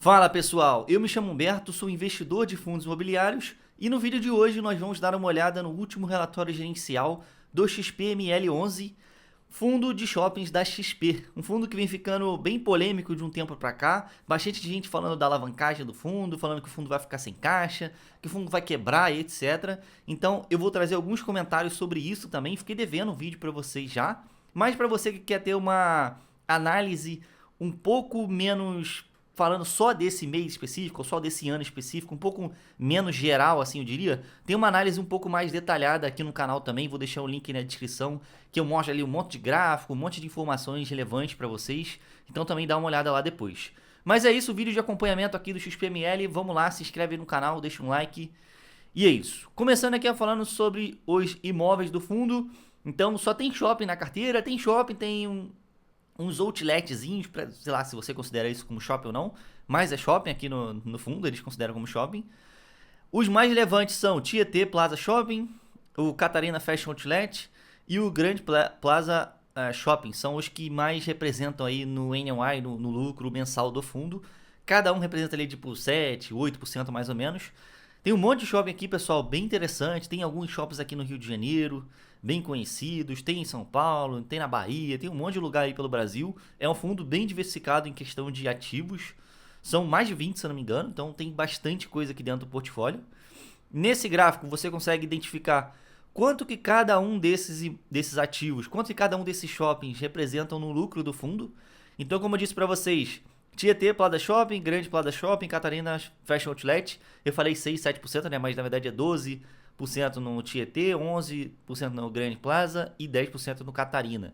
Fala pessoal, eu me chamo Humberto, sou investidor de fundos imobiliários e no vídeo de hoje nós vamos dar uma olhada no último relatório gerencial do XPML11, fundo de shoppings da XP, um fundo que vem ficando bem polêmico de um tempo para cá, bastante gente falando da alavancagem do fundo, falando que o fundo vai ficar sem caixa, que o fundo vai quebrar e etc. Então eu vou trazer alguns comentários sobre isso também, fiquei devendo um vídeo para vocês já, mas para você que quer ter uma análise um pouco menos falando só desse mês específico, ou só desse ano específico, um pouco menos geral, assim eu diria, tem uma análise um pouco mais detalhada aqui no canal também, vou deixar o link na descrição, que eu mostro ali um monte de gráfico, um monte de informações relevantes para vocês, então também dá uma olhada lá depois. Mas é isso, o vídeo de acompanhamento aqui do XPML, vamos lá, se inscreve aí no canal, deixa um like, e é isso. Começando aqui falando sobre os imóveis do fundo, então só tem shopping na carteira, tem shopping, tem uns outletzinhos, sei lá se você considera isso como shopping ou não, mas é shopping aqui no fundo, eles consideram como shopping. Os mais relevantes são Tietê Plaza Shopping, o Catarina Fashion Outlet e o Grande Plaza Shopping, são os que mais representam aí no NOI, no lucro mensal do fundo. Cada um representa ali tipo 7, 8% mais ou menos. Tem um monte de shopping aqui, pessoal, bem interessante. Tem alguns shoppings aqui no Rio de Janeiro, bem conhecidos. Tem em São Paulo, tem na Bahia, tem um monte de lugar aí pelo Brasil. É um fundo bem diversificado em questão de ativos. São mais de 20, se eu não me engano, então tem bastante coisa aqui dentro do portfólio. Nesse gráfico você consegue identificar quanto que cada um desses ativos, quanto que cada um desses shoppings representam no lucro do fundo. Então, como eu disse para vocês, Tietê, Plaza Shopping, Grande Plaza Shopping, Catarina Fashion Outlet. Eu falei 6, 7%, né? Mas na verdade é 12% no Tietê, 11% no Grande Plaza e 10% no Catarina.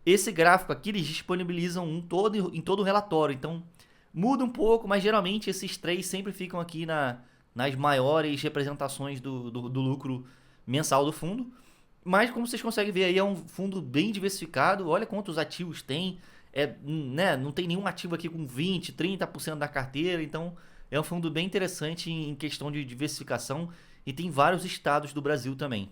Esse gráfico aqui eles disponibilizam em todo o relatório, então muda um pouco, mas geralmente esses três sempre ficam aqui nas maiores representações do lucro mensal do fundo. Mas como vocês conseguem ver aí, é um fundo bem diversificado. Olha quantos ativos tem. Né, não tem nenhum ativo aqui com 20, 30% da carteira. Então é um fundo bem interessante em questão de diversificação. E tem vários estados do Brasil também.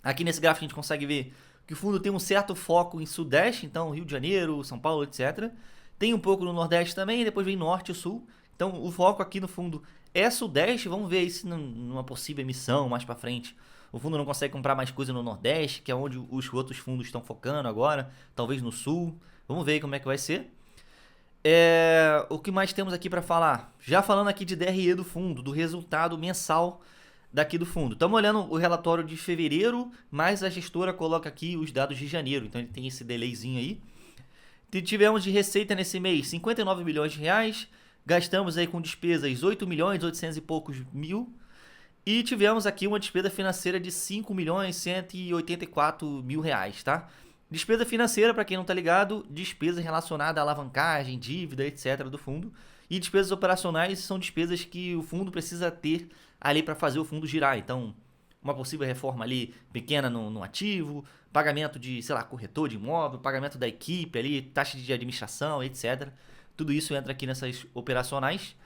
Aqui nesse gráfico a gente consegue ver que o fundo tem um certo foco em Sudeste. Então Rio de Janeiro, São Paulo, etc. Tem um pouco no Nordeste também. Depois vem Norte e Sul. Então o foco aqui no fundo é Sudeste. Vamos ver se numa possível emissão mais para frente o fundo não consegue comprar mais coisa no Nordeste, que é onde os outros fundos estão focando agora, talvez no Sul. Vamos ver como é que vai ser. O que mais temos aqui para falar? Já falando aqui de DRE do fundo, do resultado mensal daqui do fundo. Estamos olhando o relatório de fevereiro, mas a gestora coloca aqui os dados de janeiro, então ele tem esse delayzinho aí. Tivemos de receita nesse mês 59 milhões de reais, gastamos aí com despesas 8 milhões 800 e poucos mil. E tivemos aqui uma despesa financeira de 5 milhões 184 mil reais, tá? Despesa financeira, para quem não tá ligado, despesa relacionada à alavancagem, dívida, etc. do fundo. E despesas operacionais são despesas que o fundo precisa ter ali para fazer o fundo girar. Então, uma possível reforma ali pequena no ativo, pagamento de, sei lá, corretor de imóvel, pagamento da equipe ali, taxa de administração, etc. Tudo isso entra aqui nessas operacionais.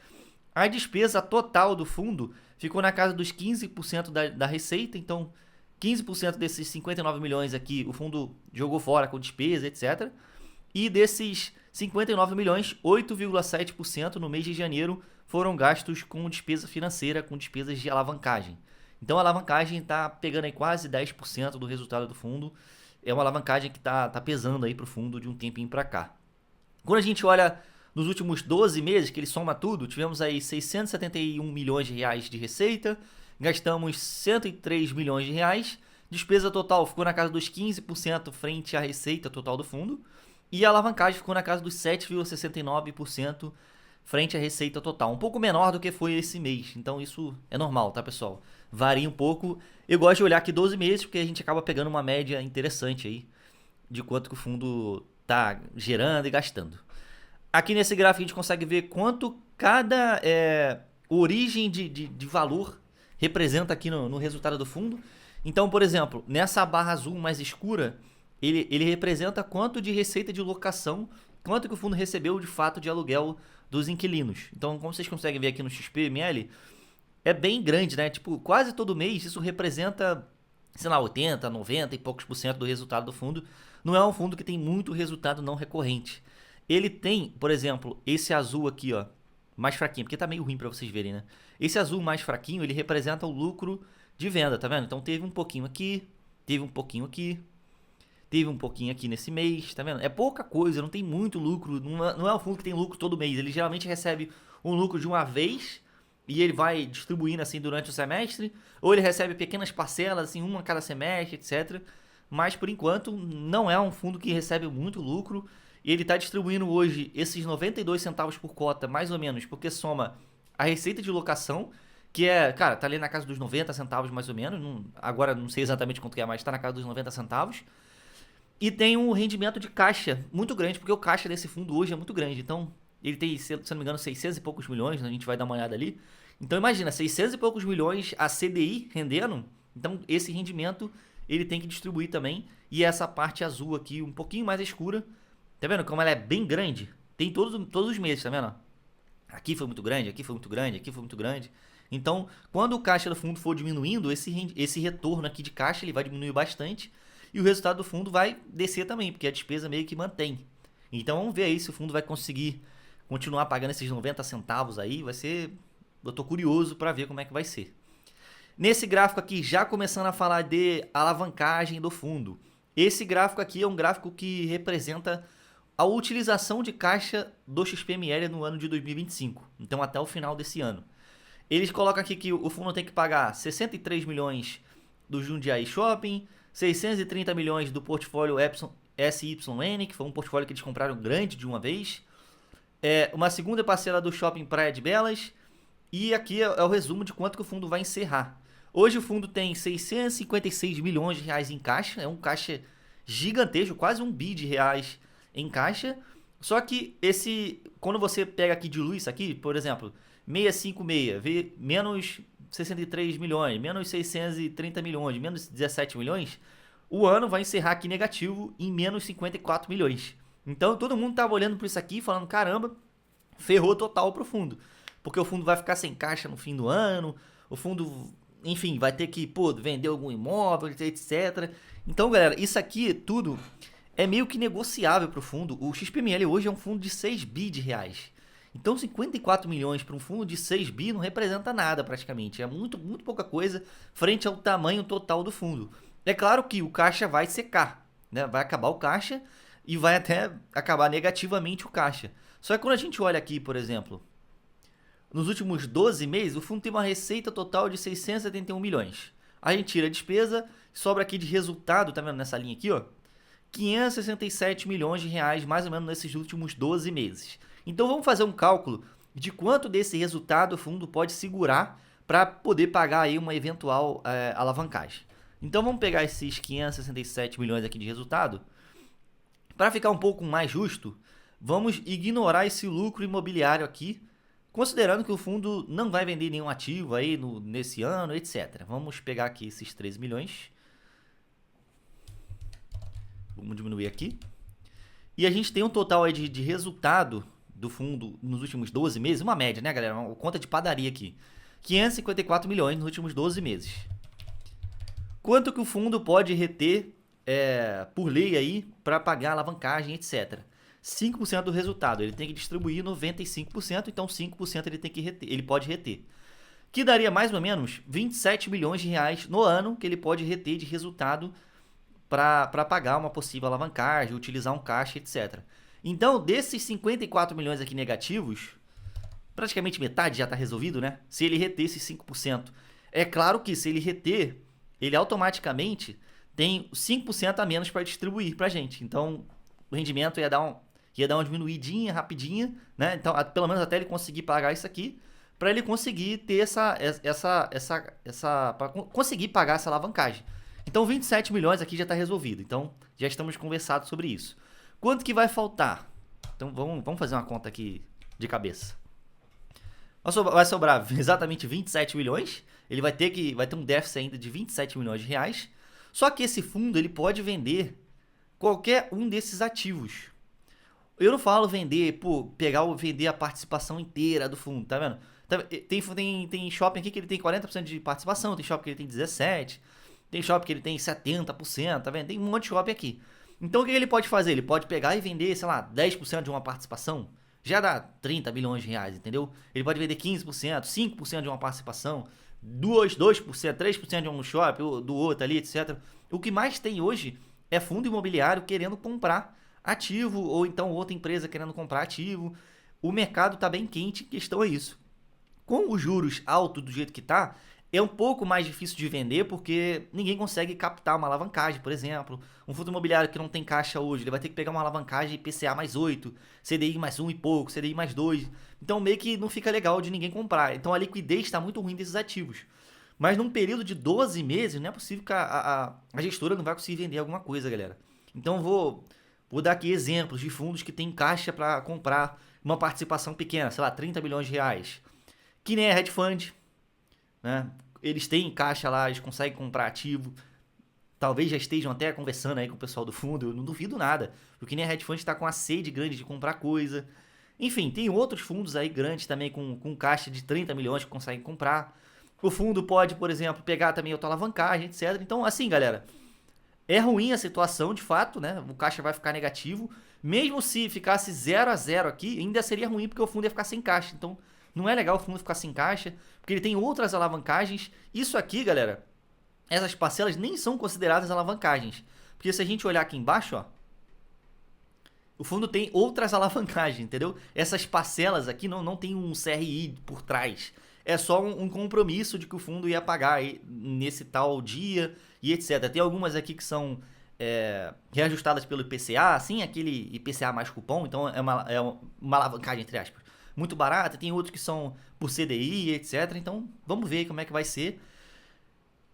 A despesa total do fundo ficou na casa dos 15% da receita, então 15% desses 59 milhões aqui o fundo jogou fora com despesa, etc. E desses 59 milhões, 8,7% no mês de janeiro foram gastos com despesa financeira, com despesas de alavancagem. Então a alavancagem está pegando aí quase 10% do resultado do fundo. É uma alavancagem que está pesando aí para o fundo de um tempinho para cá. Quando a gente olha nos últimos 12 meses, que ele soma tudo, tivemos aí 671 milhões de reais de receita, gastamos 103 milhões de reais, despesa total ficou na casa dos 15% frente à receita total do fundo, e a alavancagem ficou na casa dos 7,69% frente à receita total, um pouco menor do que foi esse mês, então isso é normal, tá pessoal? Varia um pouco, eu gosto de olhar aqui 12 meses, porque a gente acaba pegando uma média interessante aí, de quanto que o fundo tá gerando e gastando. Aqui nesse gráfico a gente consegue ver quanto cada origem de valor representa aqui no resultado do fundo. Então, por exemplo, nessa barra azul mais escura, ele representa quanto de receita de locação, quanto que o fundo recebeu de fato de aluguel dos inquilinos. Então, como vocês conseguem ver aqui no XPML, é bem grande, né? Tipo, quase todo mês isso representa, sei lá, 80, 90 e poucos por cento do resultado do fundo. Não é um fundo que tem muito resultado não recorrente. Ele tem, por exemplo, esse azul aqui, ó, mais fraquinha, porque tá meio ruim para vocês verem, né? Esse azul mais fraquinho, ele representa o lucro de venda, tá vendo? Então teve um pouquinho aqui, teve um pouquinho aqui, teve um pouquinho aqui nesse mês, tá vendo? É pouca coisa, não tem muito lucro, não é um fundo que tem lucro todo mês, ele geralmente recebe um lucro de uma vez e ele vai distribuindo assim durante o semestre, ou ele recebe pequenas parcelas, assim, uma a cada semestre, etc. Mas por enquanto não é um fundo que recebe muito lucro, e ele está distribuindo hoje esses 92 centavos por cota, mais ou menos, porque soma a receita de locação, que é, cara, tá ali na casa dos 90 centavos mais ou menos, agora não sei exatamente quanto que é, mas tá na casa dos 90 centavos. E tem um rendimento de caixa muito grande, porque o caixa desse fundo hoje é muito grande. Então, ele tem, se não me engano, 600 e poucos milhões, né? A gente vai dar uma olhada ali. Então, imagina, 600 e poucos milhões a CDI rendendo. Então, esse rendimento ele tem que distribuir também. E essa parte azul aqui, um pouquinho mais escura, tá vendo como ela é bem grande? Tem todos os meses, tá vendo? Aqui foi muito grande, aqui foi muito grande, aqui foi muito grande. Então, quando o caixa do fundo for diminuindo, esse retorno aqui de caixa ele vai diminuir bastante. E o resultado do fundo vai descer também, porque a despesa meio que mantém. Então vamos ver aí se o fundo vai conseguir continuar pagando esses 90 centavos aí. Vai ser... Eu tô curioso para ver como é que vai ser. Nesse gráfico aqui, já começando a falar de alavancagem do fundo. Esse gráfico aqui é um gráfico que representa a utilização de caixa do XPML no ano de 2025. Então até o final desse ano. Eles colocam aqui que o fundo tem que pagar 63 milhões do Jundiaí Shopping, 630 milhões do portfólio Epson SYN, que foi um portfólio que eles compraram grande de uma vez. Uma segunda parcela do Shopping Praia de Belas. E aqui é o resumo de quanto que o fundo vai encerrar. Hoje o fundo tem 656 milhões de reais em caixa. É um caixa gigantesco, quase R$1 bi em caixa. Só que quando você pega aqui, dilui isso aqui, por exemplo, 656, menos 63 milhões, menos 630 milhões, menos 17 milhões, o ano vai encerrar aqui negativo em menos 54 milhões. Então todo mundo estava olhando para isso aqui falando, caramba, ferrou total pro fundo. Porque o fundo vai ficar sem caixa no fim do ano, o fundo, enfim, vai ter que vender algum imóvel, etc. Então, galera, isso aqui tudo é meio que negociável pro fundo. O XPML hoje é um fundo de 6 bi de reais. Então 54 milhões para um fundo de 6 bi não representa nada praticamente. É muito, muito pouca coisa frente ao tamanho total do fundo. É claro que o caixa vai secar, né? Vai acabar o caixa e vai até acabar negativamente o caixa. Só que quando a gente olha aqui, por exemplo, nos últimos 12 meses, o fundo tem uma receita total de 671 milhões. A gente tira a despesa, sobra aqui de resultado, tá vendo nessa linha aqui, ó? 567 milhões de reais mais ou menos nesses últimos 12 meses. Então vamos fazer um cálculo de quanto desse resultado o fundo pode segurar para poder pagar aí uma eventual alavancagem. Então vamos pegar esses 567 milhões aqui de resultado. Para ficar um pouco mais justo, vamos ignorar esse lucro imobiliário aqui, considerando que o fundo não vai vender nenhum ativo aí nesse ano, etc. Vamos pegar aqui esses 13 milhões. Vamos diminuir aqui. E a gente tem um total aí de resultado do fundo nos últimos 12 meses, uma média, né, galera? Uma conta de padaria aqui. 554 milhões nos últimos 12 meses. Quanto que o fundo pode reter por lei aí para pagar alavancagem, etc. 5% do resultado. Ele tem que distribuir 95%, então 5% ele pode reter. Que daria mais ou menos 27 milhões de reais no ano que ele pode reter de resultado para pagar uma possível alavancagem, utilizar um caixa, etc. Então, desses 54 milhões aqui negativos, praticamente metade já está resolvido, né? Se ele reter esses 5%. É claro que se ele reter, ele automaticamente tem 5% a menos para distribuir para a gente. Então, o rendimento ia dar uma diminuidinha, rapidinha, né? Então, pelo menos até ele conseguir pagar isso aqui, para ele conseguir ter para conseguir pagar essa alavancagem. Então 27 milhões aqui já está resolvido. Então já estamos conversados sobre isso. Quanto que vai faltar? Então vamos fazer uma conta aqui de cabeça. Vai sobrar exatamente 27 milhões. Ele vai ter um déficit ainda de 27 milhões de reais. Só que esse fundo ele pode vender qualquer um desses ativos. Eu não falo vender, vender a participação inteira do fundo, tá vendo? Tem shopping aqui que ele tem 40% de participação, tem shopping que ele tem 17%. Tem shopping que ele tem 70%, tá vendo? Tem um monte de shopping aqui. Então o que ele pode fazer? Ele pode pegar e vender, sei lá, 10% de uma participação. já dá 30 bilhões de reais, entendeu? Ele pode vender 15%, 5% de uma participação, 2%, 3% de um shopping, do outro ali, etc. O que mais tem hoje é fundo imobiliário querendo comprar ativo, ou então outra empresa querendo comprar ativo. O mercado está bem quente, questão é isso. Com os juros altos do jeito que está, é um pouco mais difícil de vender porque ninguém consegue captar uma alavancagem, por exemplo. Um fundo imobiliário que não tem caixa hoje, ele vai ter que pegar uma alavancagem IPCA mais 8, CDI mais 1 e pouco, CDI mais 2. Então meio que não fica legal de ninguém comprar. Então a liquidez está muito ruim desses ativos. Mas num período de 12 meses, não é possível que a gestora não vai conseguir vender alguma coisa, galera. Então vou dar aqui exemplos de fundos que tem caixa para comprar uma participação pequena, sei lá, 30 bilhões de reais. Que nem a hedge fund, né? Eles têm caixa lá, eles conseguem comprar ativo. Talvez já estejam até conversando aí com o pessoal do fundo, eu não duvido nada. Porque nem a hedge fund está com a sede grande de comprar coisa. Enfim, tem outros fundos aí grandes também com caixa de 30 milhões que conseguem comprar. O fundo pode, por exemplo, pegar também outra alavancagem, etc. Então, assim, galera, é ruim a situação, de fato, né? O caixa vai ficar negativo. Mesmo se ficasse 0-0 aqui, ainda seria ruim porque o fundo ia ficar sem caixa. Então, não é legal o fundo ficar sem caixa, porque ele tem outras alavancagens. Isso aqui, galera, essas parcelas nem são consideradas alavancagens. Porque se a gente olhar aqui embaixo, ó, o fundo tem outras alavancagens, entendeu? Essas parcelas aqui não tem um CRI por trás. É só um compromisso de que o fundo ia pagar nesse tal dia e etc. Tem algumas aqui que são reajustadas pelo IPCA, assim, aquele IPCA mais cupom, então é uma alavancagem, entre aspas, muito barata. Tem outros que são por CDI, etc. Então vamos ver como é que vai ser.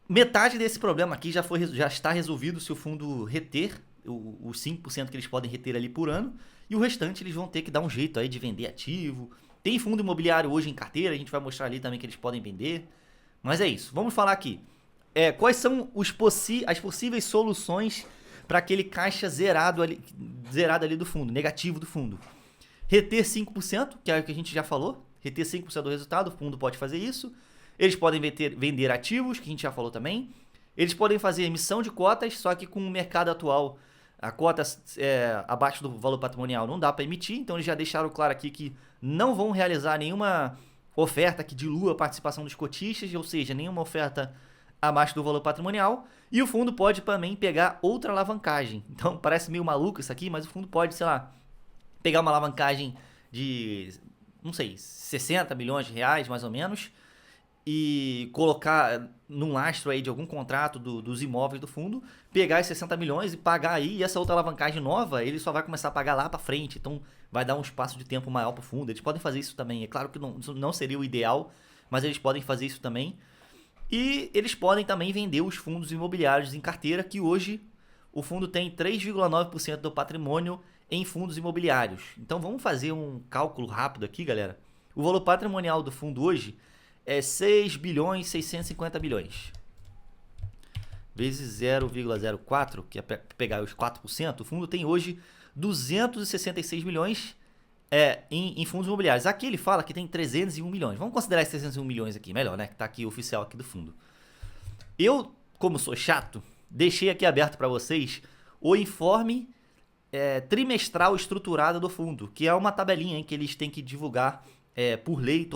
Metade desse problema aqui já está resolvido se o fundo reter os 5% que eles podem reter ali por ano, e o restante eles vão ter que dar um jeito aí de vender ativo. Tem fundo imobiliário hoje em carteira, a gente vai mostrar ali também que eles podem vender. Mas é isso, vamos falar aqui. Quais são as possíveis soluções para aquele caixa zerado ali do fundo, negativo do fundo? Reter 5%, que é o que a gente já falou, reter 5% do resultado, o fundo pode fazer isso. Eles podem vender ativos, que a gente já falou também. Eles podem fazer emissão de cotas, só que com o mercado atual, a cota abaixo do valor patrimonial não dá para emitir, então eles já deixaram claro aqui que não vão realizar nenhuma oferta que dilua a participação dos cotistas, ou seja, nenhuma oferta abaixo do valor patrimonial. E o fundo pode também pegar outra alavancagem. Então parece meio maluco isso aqui, mas o fundo pode, sei lá, pegar uma alavancagem de, não sei, 60 milhões de reais mais ou menos, e colocar num lastro aí de algum contrato dos imóveis do fundo, pegar esses 60 milhões e pagar aí, e essa outra alavancagem nova, ele só vai começar a pagar lá para frente, então vai dar um espaço de tempo maior para o fundo. Eles podem fazer isso também, é claro que não seria o ideal, mas eles podem fazer isso também. E eles podem também vender os fundos imobiliários em carteira, que hoje o fundo tem 3,9% do patrimônio em fundos imobiliários. Então vamos fazer um cálculo rápido aqui, galera. O valor patrimonial do fundo hoje é 6 bilhões 650 bilhões. Vezes 0,04, que é para pegar os 4%, o fundo tem hoje 266 milhões em fundos imobiliários. Aqui ele fala que tem 301 milhões. Vamos considerar esses 301 milhões aqui, melhor, né? Que tá aqui o oficial aqui do fundo. Eu, como sou chato, deixei aqui aberto para vocês o informe trimestral estruturado do fundo, que é uma tabelinha que eles têm que divulgar por lei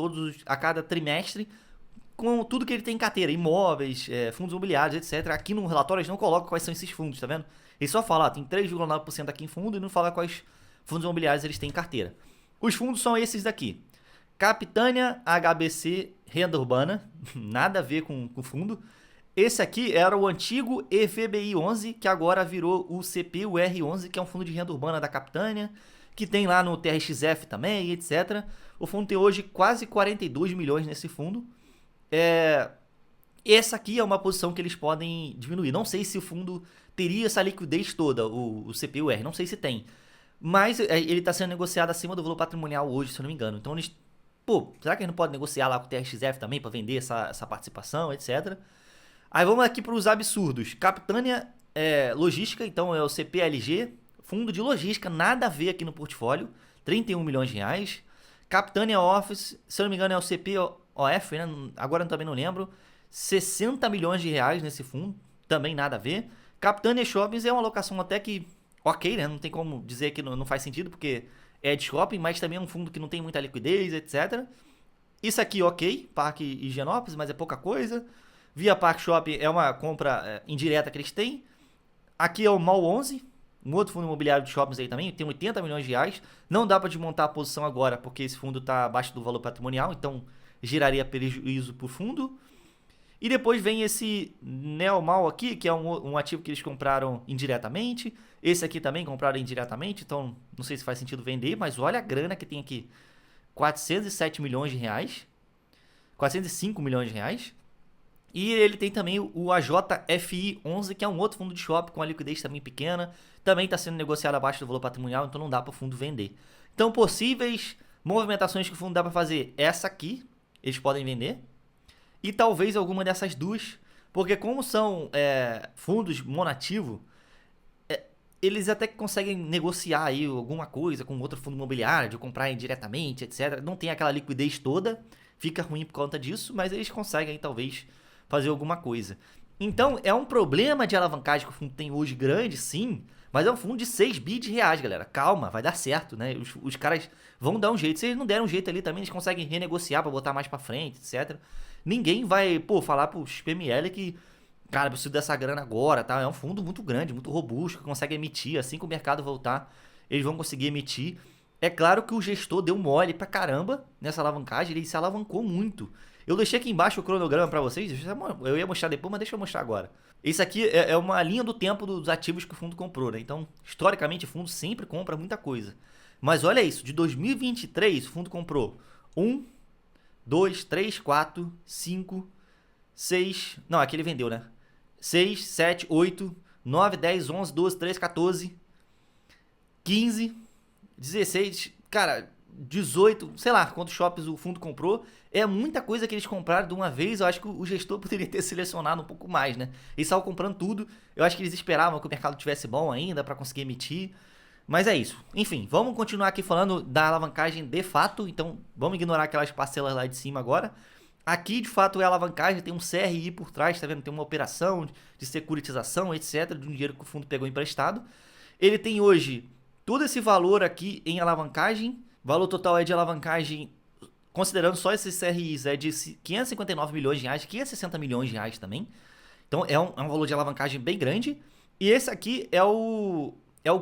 a cada trimestre, com tudo que ele tem em carteira, imóveis, fundos imobiliários, etc. Aqui no relatório eles não colocam quais são esses fundos, tá vendo? Eles só falam, tem 3,9% aqui em fundo, e não fala quais fundos imobiliários eles têm em carteira. Os fundos são esses daqui: Capitânia, HBC, Renda Urbana, nada a ver com o fundo. Esse aqui era o antigo EVBI 11, que agora virou o CPUR 11, que é um fundo de renda urbana da Capitânia, que tem lá no TRXF também, etc. O fundo tem hoje quase 42 milhões nesse fundo. Essa aqui é uma posição que eles podem diminuir. Não sei se o fundo teria essa liquidez toda, o CPUR, não sei se tem. Mas ele está sendo negociado acima do valor patrimonial hoje, se eu não me engano. Então eles, será que a gente não pode negociar lá com o TRXF também para vender essa participação, etc. Aí vamos aqui para os absurdos. Capitânia Logística, então é o CPLG, fundo de logística, nada a ver aqui no portfólio, 31 milhões de reais. Capitânia Office, se eu não me engano é o CPOF, né? Agora eu também não lembro, 60 milhões de reais nesse fundo, também nada a ver. Capitânia Shoppings é uma alocação até que ok, né? Não tem como dizer que não faz sentido, porque de shopping, mas também é um fundo que não tem muita liquidez, etc. Isso aqui, ok, Parque Higienópolis, mas é pouca coisa. Via Parque Shopping é uma compra indireta que eles têm. Aqui é o MOL 11, um outro fundo imobiliário de shoppings aí também, tem 80 milhões de reais. Não dá para desmontar a posição agora, porque esse fundo está abaixo do valor patrimonial, então geraria prejuízo para o fundo. E depois vem esse Neomal aqui, que é um ativo que eles compraram indiretamente. Esse aqui também compraram indiretamente, então não sei se faz sentido vender, mas olha a grana que tem aqui. 407 milhões de reais. 405 milhões de reais. E ele tem também o AJFI 11, que é um outro fundo de shopping com a liquidez também pequena. Também está sendo negociado abaixo do valor patrimonial, então não dá para o fundo vender. Então, possíveis movimentações que o fundo dá para fazer. Essa aqui, eles podem vender. E talvez alguma dessas duas. Porque como são fundos monativo, eles até conseguem negociar aí alguma coisa com outro fundo imobiliário, de comprar indiretamente, etc. Não tem aquela liquidez toda, fica ruim por conta disso, mas eles conseguem talvez fazer alguma coisa. Então é um problema de alavancagem que o fundo tem hoje grande, sim, mas é um fundo de 6 bi de reais, galera. Calma, vai dar certo, né? Os caras vão dar um jeito. Se eles não deram um jeito ali também, eles conseguem renegociar para botar mais para frente, etc. Ninguém vai, falar pro PML que, cara, preciso dessa grana agora, tá? É um fundo muito grande, muito robusto, que consegue emitir. Assim que o mercado voltar, eles vão conseguir emitir. É claro que o gestor deu mole pra caramba nessa alavancagem, ele se alavancou muito. Eu deixei aqui embaixo o cronograma pra vocês, eu ia mostrar depois, mas deixa eu mostrar agora. Isso aqui é uma linha do tempo dos ativos que o fundo comprou, né? Então, historicamente, o fundo sempre compra muita coisa. Mas olha isso, de 2023, o fundo comprou 1, 2, 3, 4, 5, 6... Não, aqui ele vendeu, né? 6, 7, 8, 9, 10, 11, 12, 13, 14, 15, 16, cara, 18, sei lá quantos shoppings o fundo comprou. É muita coisa que eles compraram de uma vez. Eu acho que o gestor poderia ter selecionado um pouco mais, né? Eles estavam comprando tudo. Eu acho que eles esperavam que o mercado tivesse bom ainda para conseguir emitir. Mas é isso. Enfim, vamos continuar aqui falando da alavancagem de fato. Então, vamos ignorar aquelas parcelas lá de cima agora. Aqui, de fato, é a alavancagem, tem um CRI por trás, tá vendo? Tem uma operação de securitização, etc., de um dinheiro que o fundo pegou emprestado. Ele tem hoje todo esse valor aqui em alavancagem. O valor total de alavancagem, considerando só esses CRIs, é de 559 milhões de reais, 560 milhões de reais também. Então, é um valor de alavancagem bem grande. E esse aqui é o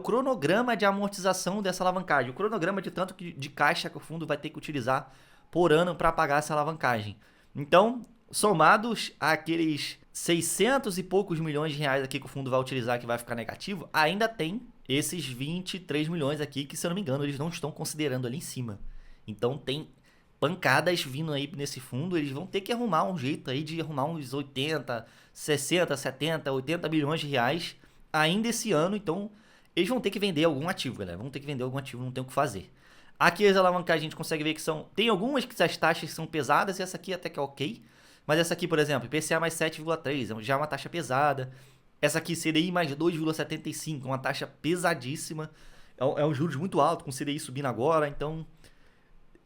cronograma de amortização dessa alavancagem. O cronograma de tanto de caixa que o fundo vai ter que utilizar por ano para pagar essa alavancagem. Então, somados àqueles 600 e poucos milhões de reais aqui que o fundo vai utilizar, que vai ficar negativo, ainda tem esses 23 milhões aqui que, se eu não me engano, eles não estão considerando ali em cima. Então, tem pancadas vindo aí nesse fundo. Eles vão ter que arrumar um jeito aí de arrumar uns 80, 60, 70, 80 milhões de reais ainda esse ano. Então, eles vão ter que vender algum ativo, galera. Vão ter que vender algum ativo, não tem o que fazer. Aqui as alavancagens a gente consegue ver que são... Tem algumas que as taxas são pesadas, e essa aqui até que é ok. Mas essa aqui, por exemplo, IPCA mais 7,3, já é uma taxa pesada. Essa aqui, CDI mais 2,75, uma taxa pesadíssima. É um juros muito alto, com CDI subindo agora, então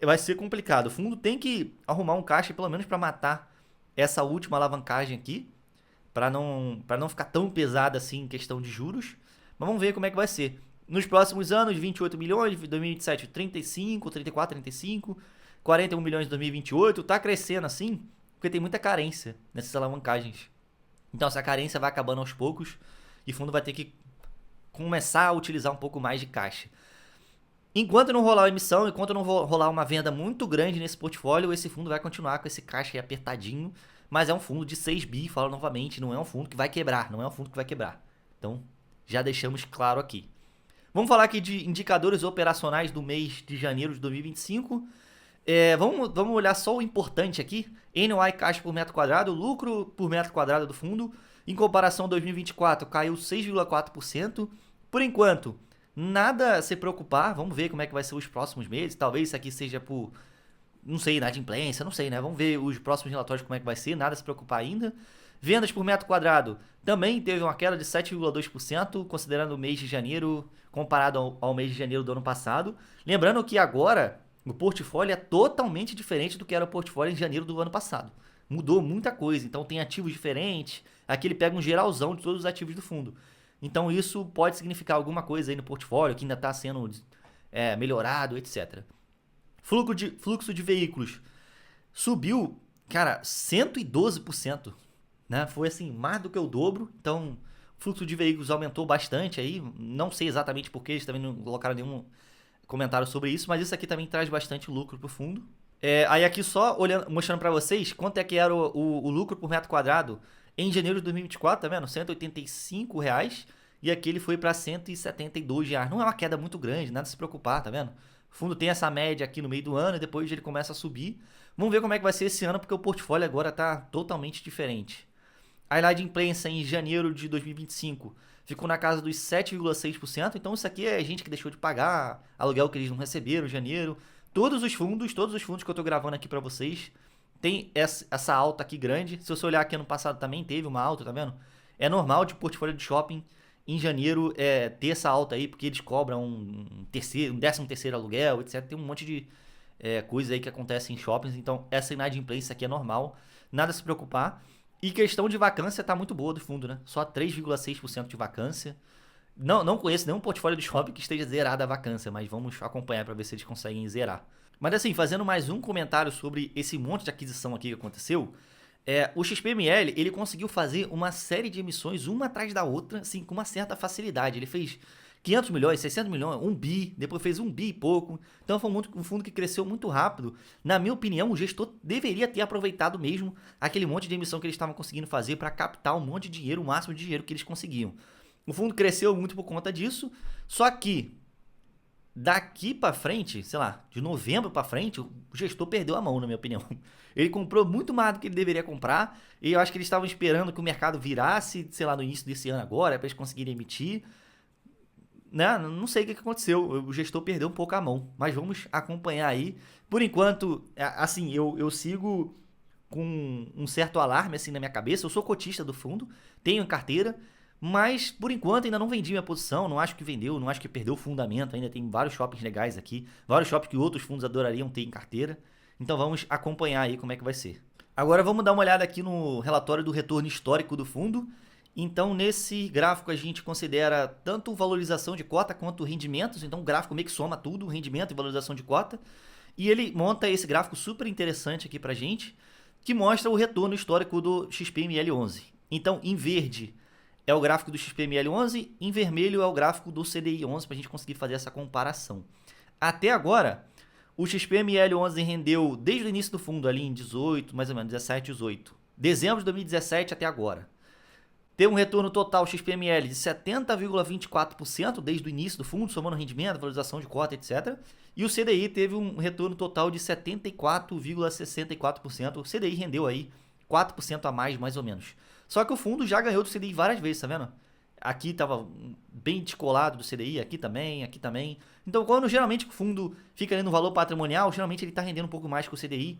vai ser complicado. O fundo tem que arrumar um caixa, pelo menos para matar essa última alavancagem aqui, para não ficar tão pesada assim em questão de juros. Mas vamos ver como é que vai ser. Nos próximos anos, 28 milhões, 2027 35, 34, 35, 41 milhões em 2028, tá crescendo assim, porque tem muita carência nessas alavancagens. Então essa carência vai acabando aos poucos e o fundo vai ter que começar a utilizar um pouco mais de caixa. Enquanto não rolar a emissão, enquanto não rolar uma venda muito grande nesse portfólio, esse fundo vai continuar com esse caixa aí apertadinho, mas é um fundo de 6 bi, falo novamente, não é um fundo que vai quebrar, não é um fundo que vai quebrar. Então, já deixamos claro aqui. Vamos falar aqui de indicadores operacionais do mês de janeiro de 2025. Vamos olhar só o importante aqui. NOI caixa por metro quadrado, lucro por metro quadrado do fundo. Em comparação a 2024, caiu 6,4%. Por enquanto, nada a se preocupar. Vamos ver como é que vai ser os próximos meses. Talvez isso aqui seja por, não sei, inadimplência, não sei, né? Vamos ver os próximos relatórios como é que vai ser. Nada a se preocupar ainda. Vendas por metro quadrado também teve uma queda de 7,2%, considerando o mês de janeiro comparado ao mês de janeiro do ano passado. Lembrando que agora o portfólio é totalmente diferente do que era o portfólio em janeiro do ano passado. Mudou muita coisa, então tem ativos diferentes. Aqui ele pega um geralzão de todos os ativos do fundo. Então isso pode significar alguma coisa aí no portfólio que ainda está sendo melhorado, etc. Fluxo de veículos subiu, cara, 112%, né? Foi assim, mais do que o dobro. Então, o fluxo de veículos aumentou bastante aí. Não sei exatamente porque eles também não colocaram nenhum comentário sobre isso, mas isso aqui também traz bastante lucro pro fundo. Aí aqui só olhando, mostrando para vocês quanto é que era o lucro por metro quadrado em janeiro de 2024, tá vendo? R$ 185. E aqui ele foi para R$ 172. Não é uma queda muito grande, nada a se preocupar, tá vendo? O fundo tem essa média aqui no meio do ano e depois ele começa a subir. Vamos ver como é que vai ser esse ano, porque o portfólio agora tá totalmente diferente. A inadimplência em janeiro de 2025 ficou na casa dos 7,6%. Então isso aqui é gente que deixou de pagar, aluguel que eles não receberam em janeiro. Todos os fundos que eu estou gravando aqui para vocês tem essa alta aqui grande. Se você olhar aqui ano passado também teve uma alta, tá vendo? É normal de portfólio de shopping em janeiro ter essa alta aí, porque eles cobram um 13º aluguel, etc. Tem um monte de coisa aí que acontece em shoppings. Então essa inadimplência aqui é normal, nada a se preocupar. E questão de vacância tá muito boa do fundo, né? Só 3,6% de vacância. Não conheço nenhum portfólio de shopping que esteja zerada a vacância, mas vamos acompanhar para ver se eles conseguem zerar. Mas assim, fazendo mais um comentário sobre esse monte de aquisição aqui que aconteceu, o XPML, ele conseguiu fazer uma série de emissões, uma atrás da outra, assim, com uma certa facilidade. Ele fez 500 milhões, 600 milhões, 1 bi, depois fez 1 bi e pouco. Então foi um fundo que cresceu muito rápido. Na minha opinião, o gestor deveria ter aproveitado mesmo aquele monte de emissão que eles estavam conseguindo fazer para captar um monte de dinheiro, o máximo de dinheiro que eles conseguiam. O fundo cresceu muito por conta disso, só que daqui para frente, sei lá, de novembro para frente, o gestor perdeu a mão, na minha opinião. Ele comprou muito mais do que ele deveria comprar, e eu acho que eles estavam esperando que o mercado virasse, sei lá, no início desse ano agora, para eles conseguirem emitir. Né? Não sei o que aconteceu, o gestor perdeu um pouco a mão, mas vamos acompanhar aí. Por enquanto, assim, eu sigo com um certo alarme assim na minha cabeça. Eu sou cotista do fundo, tenho em carteira, mas por enquanto ainda não vendi minha posição, não acho que vendeu, não acho que perdeu o fundamento, ainda tem vários shoppings legais aqui, vários shoppings que outros fundos adorariam ter em carteira. Então vamos acompanhar aí como é que vai ser. Agora vamos dar uma olhada aqui no relatório do retorno histórico do fundo. Então, nesse gráfico a gente considera tanto valorização de cota quanto rendimentos. Então, o gráfico meio que soma tudo, rendimento e valorização de cota. E ele monta esse gráfico super interessante aqui pra gente, que mostra o retorno histórico do XPML11. Então, em verde é o gráfico do XPML11, em vermelho é o gráfico do CDI11, para a gente conseguir fazer essa comparação. Até agora, o XPML11 rendeu desde o início do fundo, ali em 18, mais ou menos, 17, 18. Dezembro de 2017 até agora. Teve um retorno total XPML de 70,24% desde o início do fundo, somando rendimento, valorização de cota, etc. E o CDI teve um retorno total de 74,64%. O CDI rendeu aí 4% a mais ou menos. Só que o fundo já ganhou do CDI várias vezes, tá vendo? Aqui estava bem descolado do CDI, aqui também, aqui também. Então, quando geralmente o fundo fica ali no valor patrimonial, geralmente ele está rendendo um pouco mais que o CDI,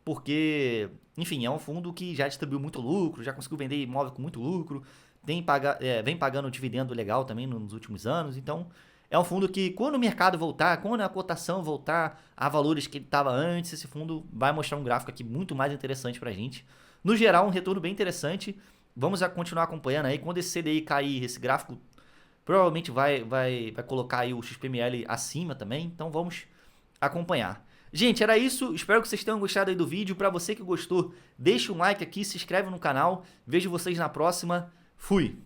porque, enfim, é um fundo que já distribuiu muito lucro, já conseguiu vender imóvel com muito lucro, vem pagando dividendo legal também nos últimos anos. Então, é um fundo que, quando o mercado voltar, quando a cotação voltar a valores que ele estava antes, esse fundo vai mostrar um gráfico aqui muito mais interessante para a gente. No geral, um retorno bem interessante. Vamos continuar acompanhando aí. Quando esse CDI cair, esse gráfico provavelmente vai colocar aí o XPML acima também. Então, vamos acompanhar. Gente, era isso. Espero que vocês tenham gostado aí do vídeo. Para você que gostou, deixa um like aqui, se inscreve no canal. Vejo vocês na próxima. Fui!